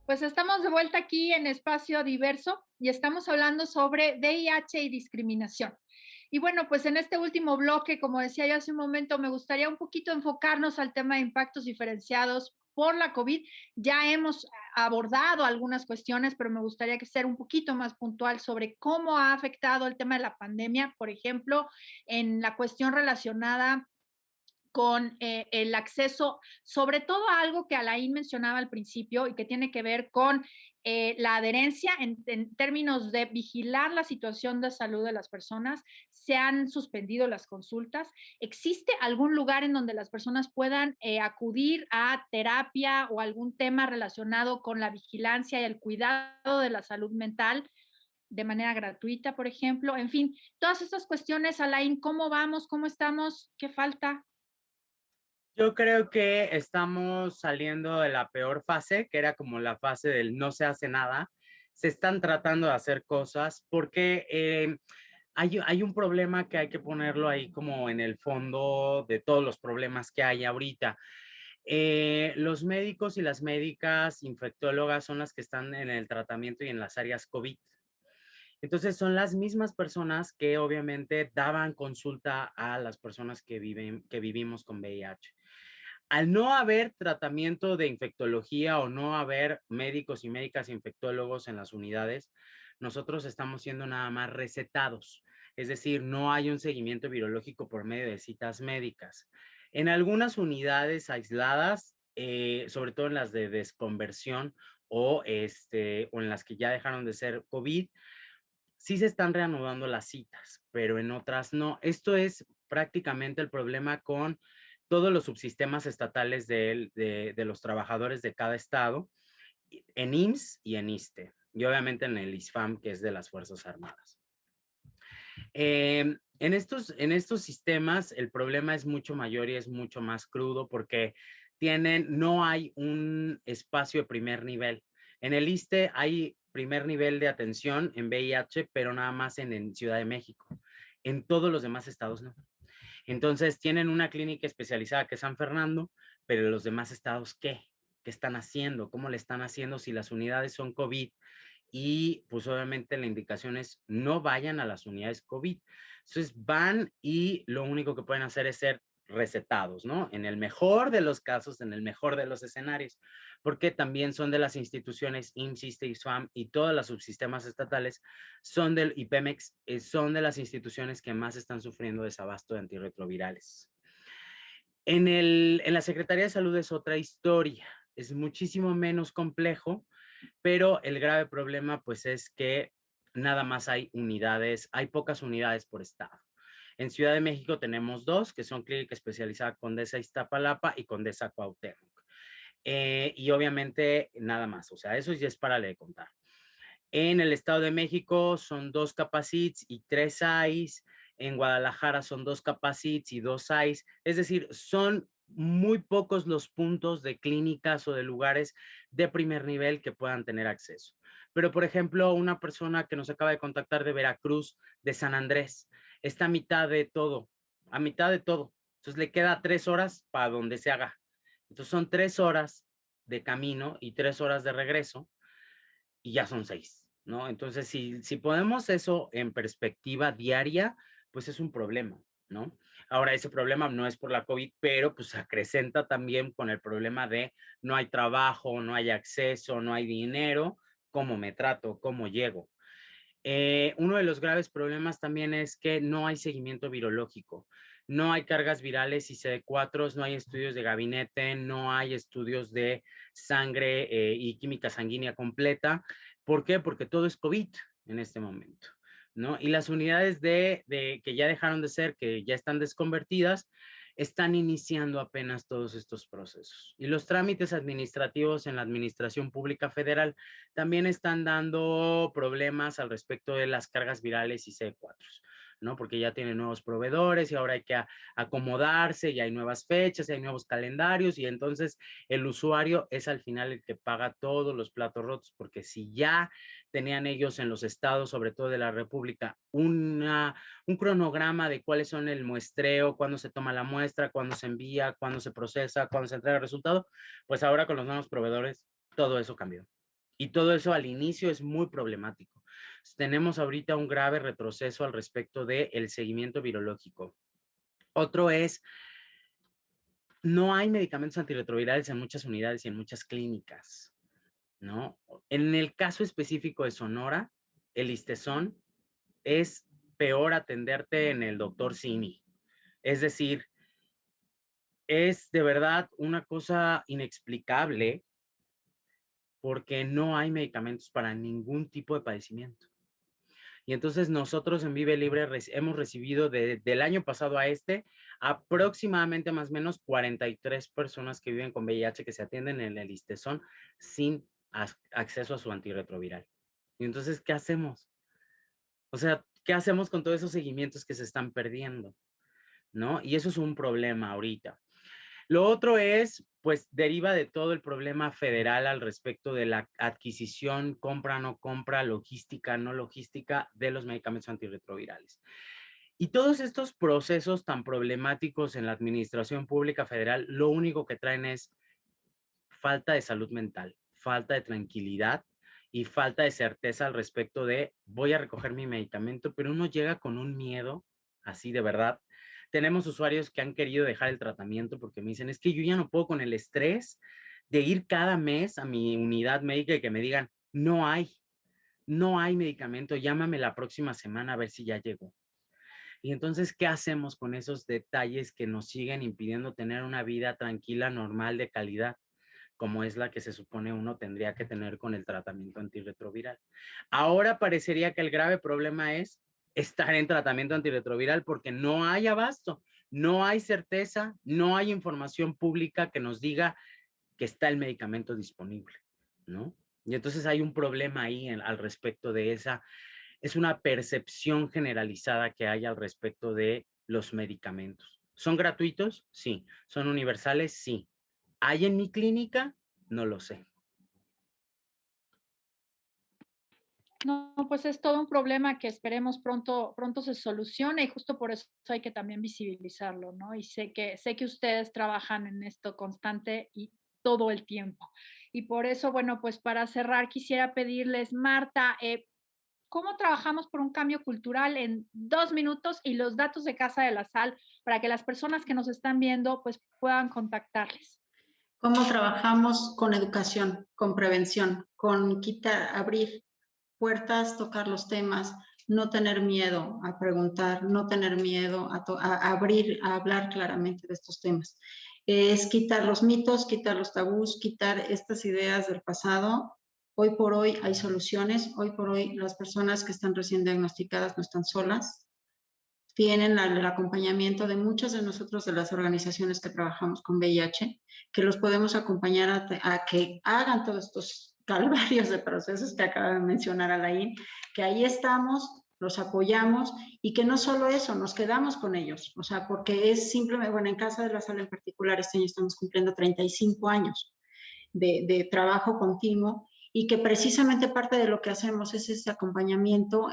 Pues estamos de vuelta aquí en Espacio Diverso y estamos hablando sobre VIH y discriminación. Y bueno, pues en este último bloque, como decía yo hace un momento, me gustaría un poquito enfocarnos al tema de impactos diferenciados por la COVID. Ya hemos abordado algunas cuestiones, pero me gustaría que sea un poquito más puntual sobre cómo ha afectado el tema de la pandemia, por ejemplo, en la cuestión relacionada con el acceso, sobre todo a algo que Alain mencionaba al principio y que tiene que ver con la adherencia en términos de vigilar la situación de salud de las personas. Se han suspendido las consultas. ¿Existe algún lugar en donde las personas puedan acudir a terapia o algún tema relacionado con la vigilancia y el cuidado de la salud mental de manera gratuita, por ejemplo? En fin, todas estas cuestiones, Alain, ¿cómo vamos? ¿Cómo estamos? ¿Qué falta? Yo creo que estamos saliendo de la peor fase, que era como la fase del no se hace nada. Se están tratando de hacer cosas porque hay un problema que hay que ponerlo ahí como en el fondo de todos los problemas que hay ahorita. Los médicos y las médicas infectólogas son las que están en el tratamiento y en las áreas COVID. Entonces son las mismas personas que obviamente daban consulta a las personas que vivimos con VIH. Al no haber tratamiento de infectología o no haber médicos y médicas infectólogos en las unidades, nosotros estamos siendo nada más recetados. Es decir, no hay un seguimiento virológico por medio de citas médicas. En algunas unidades aisladas sobre todo en las de desconversión o en las que ya dejaron de ser COVID, sí se están reanudando las citas, pero en otras no. Esto es prácticamente el problema con todos los subsistemas estatales de los trabajadores de cada estado, en IMSS y en ISSSTE, y obviamente en el ISFAM, que es de las Fuerzas Armadas. En estos sistemas el problema es mucho mayor y es mucho más crudo porque no hay un espacio de primer nivel. En el ISSSTE hay primer nivel de atención en VIH, pero nada más en Ciudad de México. En todos los demás estados no. Entonces tienen una clínica especializada que es San Fernando, pero los demás estados, ¿qué? ¿Qué están haciendo? ¿Cómo le están haciendo si las unidades son COVID? Y pues obviamente la indicación es no vayan a las unidades COVID. Entonces van y lo único que pueden hacer es ser recetados, ¿no? En el mejor de los casos, en el mejor de los escenarios, porque también son de las instituciones IMSS, ISSSTE, ISFAM y todas las subsistemas estatales son del IPEMEX, son de las instituciones que más están sufriendo desabasto de antirretrovirales. En la Secretaría de Salud es otra historia, es muchísimo menos complejo, pero el grave problema pues es que nada más hay pocas unidades por estado. En Ciudad de México tenemos 2, que son Clínica Especializada Condesa Iztapalapa y Condesa Cuauhtémoc. Y obviamente nada más, o sea, eso ya es para de contar. En el Estado de México son 2 Capacits y 3 AIS. En Guadalajara son 2 Capacits y 2 AIS. Es decir, son muy pocos los puntos de clínicas o de lugares de primer nivel que puedan tener acceso. Pero, por ejemplo, una persona que nos acaba de contactar de Veracruz, de San Andrés, está a mitad de todo, a mitad de todo. Entonces le queda 3 horas para donde se haga. Entonces son 3 horas de camino y 3 horas de regreso y ya son 6, ¿no? Entonces, si ponemos eso en perspectiva diaria, pues es un problema, ¿no? Ahora, ese problema no es por la COVID, pero pues se acrecenta también con el problema de no hay trabajo, no hay acceso, no hay dinero, ¿cómo me trato? ¿Cómo llego? Uno de los graves problemas también es que no hay seguimiento virológico, no hay cargas virales y CD4, no hay estudios de gabinete, no hay estudios de sangre y química sanguínea completa. ¿Por qué? Porque todo es COVID en este momento, ¿no? Y las unidades que ya dejaron de ser, que ya están desconvertidas, están iniciando apenas todos estos procesos. Y los trámites administrativos en la Administración Pública Federal también están dando problemas al respecto de las cargas virales y CD4, ¿no? Porque ya tienen nuevos proveedores y ahora hay que acomodarse y hay nuevas fechas y hay nuevos calendarios y entonces el usuario es al final el que paga todos los platos rotos, porque si ya tenían ellos en los estados, sobre todo de la República, un cronograma de cuáles son el muestreo, cuándo se toma la muestra, cuándo se envía, cuándo se procesa, cuándo se entrega el resultado, pues ahora con los nuevos proveedores todo eso cambió. Y todo eso al inicio es muy problemático. Tenemos ahorita un grave retroceso al respecto del seguimiento virológico. Otro es, no hay medicamentos antirretrovirales en muchas unidades y en muchas clínicas, ¿no? En el caso específico de Sonora, el Listezón es peor atenderte en el doctor Simi. Es decir, es de verdad una cosa inexplicable porque no hay medicamentos para ningún tipo de padecimiento. Y entonces nosotros en Vive Libre hemos recibido del año pasado a aproximadamente más o menos 43 personas que viven con VIH que se atienden en el Listezón sin acceso a su antirretroviral. Y entonces, ¿qué hacemos? O sea, ¿qué hacemos con todos esos seguimientos que se están perdiendo? ¿No? Y eso es un problema ahorita. Lo otro es, pues deriva de todo el problema federal al respecto de la adquisición, compra, no compra, logística, no logística de los medicamentos antirretrovirales. Y todos estos procesos tan problemáticos en la administración pública federal, lo único que traen es falta de salud mental, falta de tranquilidad y falta de certeza al respecto de voy a recoger mi medicamento, pero uno llega con un miedo así de verdad. Tenemos usuarios que han querido dejar el tratamiento porque me dicen, es que yo ya no puedo con el estrés de ir cada mes a mi unidad médica y que me digan, no hay medicamento, llámame la próxima semana a ver si ya llegó. Y entonces, ¿qué hacemos con esos detalles que nos siguen impidiendo tener una vida tranquila, normal, de calidad? como es la que se supone uno tendría que tener con el tratamiento antirretroviral. Ahora parecería que el grave problema es estar en tratamiento antirretroviral porque no hay abasto, no hay certeza, no hay información pública que nos diga que está el medicamento disponible, ¿no? Y entonces hay un problema ahí al respecto de esa, es una percepción generalizada que hay al respecto de los medicamentos. ¿Son gratuitos? Sí. ¿Son universales? Sí. ¿Hay en mi clínica? No lo sé. No, pues es todo un problema que esperemos pronto se solucione y justo por eso hay que también visibilizarlo, ¿no? Y sé que ustedes trabajan en esto constante y todo el tiempo. Y por eso, bueno, pues para cerrar quisiera pedirles, Marta, ¿cómo trabajamos por un cambio cultural en 2 minutos y los datos de Casa de la Sal para que las personas que nos están viendo pues puedan contactarles? ¿Cómo trabajamos con educación, con prevención, con abrir puertas, tocar los temas, no tener miedo a preguntar, no tener miedo a abrir, a hablar claramente de estos temas? Es quitar los mitos, quitar los tabús, quitar estas ideas del pasado. Hoy por hoy hay soluciones, hoy por hoy las personas que están recién diagnosticadas no están solas, tienen el acompañamiento de muchas de nosotros de las organizaciones que trabajamos con VIH, que los podemos acompañar a que hagan todos estos calvarios de procesos que acaba de mencionar Alain, que ahí estamos, los apoyamos y que no solo eso, nos quedamos con ellos, o sea, porque es simplemente, bueno, en Casa de la Sal en particular, este año estamos cumpliendo 35 años de trabajo continuo y que precisamente parte de lo que hacemos es este acompañamiento,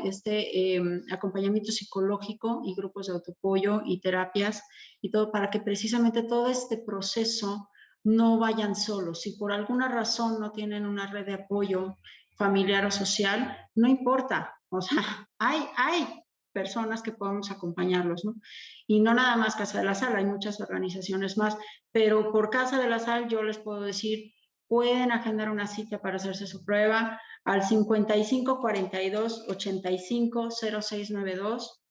acompañamiento psicológico y grupos de autoapoyo y terapias y todo para que precisamente todo este proceso no vayan solos. Si por alguna razón no tienen una red de apoyo familiar o social, no importa, o sea, hay personas que podemos acompañarlos, ¿no? Y no nada más Casa de la Sal, hay muchas organizaciones más, pero por Casa de la Sal yo les puedo decir, pueden agendar una cita para hacerse su prueba al 55 42 85 0692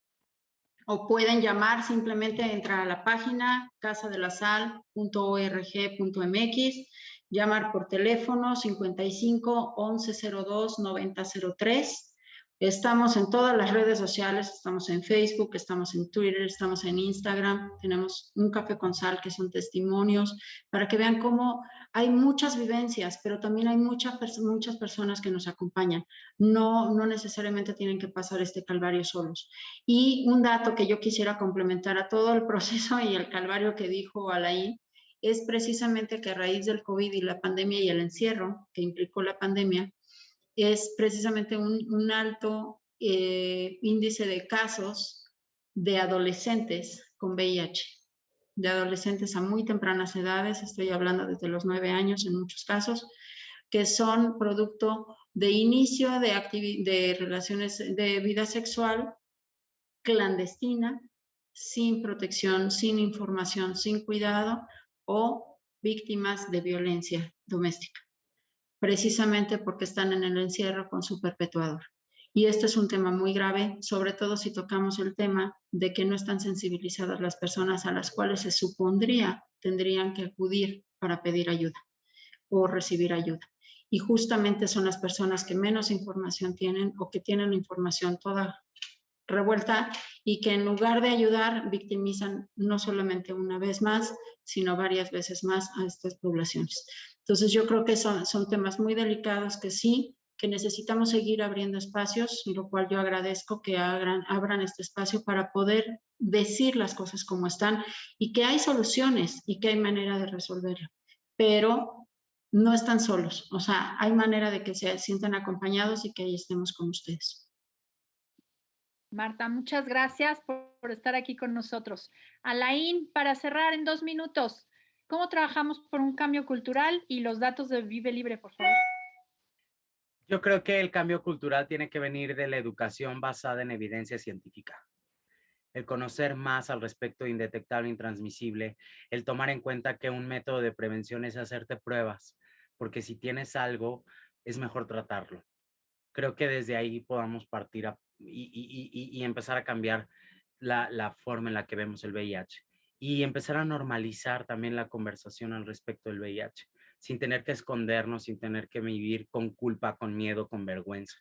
o pueden llamar, simplemente entrar a la página casadelasal.org.mx, llamar por teléfono 55 1102 9003. Estamos en todas las redes sociales, estamos en Facebook, estamos en Twitter, estamos en Instagram, tenemos un café con sal que son testimonios para que vean cómo hay muchas vivencias, pero también hay muchas personas que nos acompañan. No necesariamente tienen que pasar este calvario solos. Y un dato que yo quisiera complementar a todo el proceso y el calvario que dijo Alain, es precisamente que a raíz del COVID y la pandemia y el encierro que implicó la pandemia, es precisamente un alto índice de casos de adolescentes con VIH, de adolescentes a muy tempranas edades, estoy hablando desde los 9 años en muchos casos, que son producto de inicio de relaciones de vida sexual clandestina, sin protección, sin información, sin cuidado o víctimas de violencia doméstica, precisamente porque están en el encierro con su perpetuador. Y esto es un tema muy grave, sobre todo si tocamos el tema de que no están sensibilizadas las personas a las cuales se supondría tendrían que acudir para pedir ayuda o recibir ayuda. Y justamente son las personas que menos información tienen o que tienen información toda revuelta y que en lugar de ayudar victimizan no solamente una vez más, sino varias veces más a estas poblaciones. Entonces yo creo que son temas muy delicados que sí, que necesitamos seguir abriendo espacios, lo cual yo agradezco que abran este espacio para poder decir las cosas como están y que hay soluciones y que hay manera de resolverlo, pero no están solos, o sea, hay manera de que se sientan acompañados y que ahí estemos con ustedes. Marta, muchas gracias por estar aquí con nosotros. Alain, para cerrar en 2 minutos, ¿cómo trabajamos por un cambio cultural y los datos de Vive Libre, por favor? Yo creo que el cambio cultural tiene que venir de la educación basada en evidencia científica. El conocer más al respecto de indetectable e intransmisible, el tomar en cuenta que un método de prevención es hacerte pruebas, porque si tienes algo, es mejor tratarlo. Creo que desde ahí podamos partir y empezar a cambiar la forma en la que vemos el VIH y empezar a normalizar también la conversación al respecto del VIH. sin tener que escondernos, sin tener que vivir con culpa, con miedo, con vergüenza,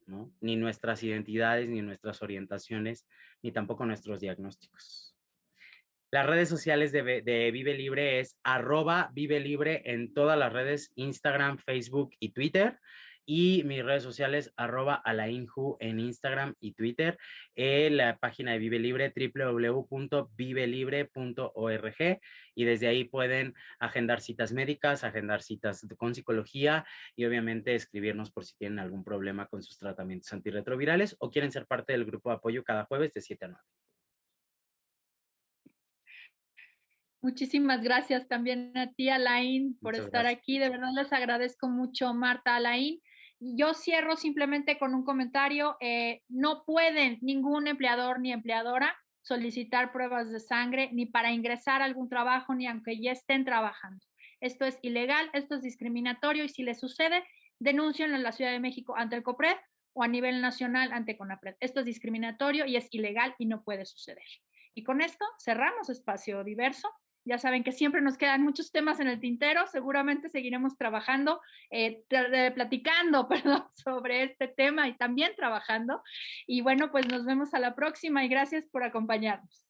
¿no? Ni nuestras identidades, ni nuestras orientaciones, ni tampoco nuestros diagnósticos. Las redes sociales de Vive Libre es @Vive Libre en todas las redes, Instagram, Facebook y Twitter. Y mis redes sociales, @alainju en Instagram y Twitter. La página de Vive Libre, www.vivelibre.org. Y desde ahí pueden agendar citas médicas, agendar citas con psicología y obviamente escribirnos por si tienen algún problema con sus tratamientos antirretrovirales o quieren ser parte del grupo de apoyo cada jueves de 7 a 9. Muchísimas gracias también a ti, Alain, por Muchas estar gracias. aquí. De verdad les agradezco mucho, Marta, Alain. Yo cierro simplemente con un comentario. No pueden ningún empleador ni empleadora solicitar pruebas de sangre ni para ingresar a algún trabajo, ni aunque ya estén trabajando. Esto es ilegal, esto es discriminatorio y si les sucede, denúncienlo en la Ciudad de México ante el COPRED o a nivel nacional ante CONAPRED. Esto es discriminatorio y es ilegal y no puede suceder. Y con esto cerramos Espacio Diverso. Ya saben que siempre nos quedan muchos temas en el tintero, seguramente seguiremos trabajando, platicando, perdón, sobre este tema y también trabajando. Y bueno, pues nos vemos a la próxima y gracias por acompañarnos.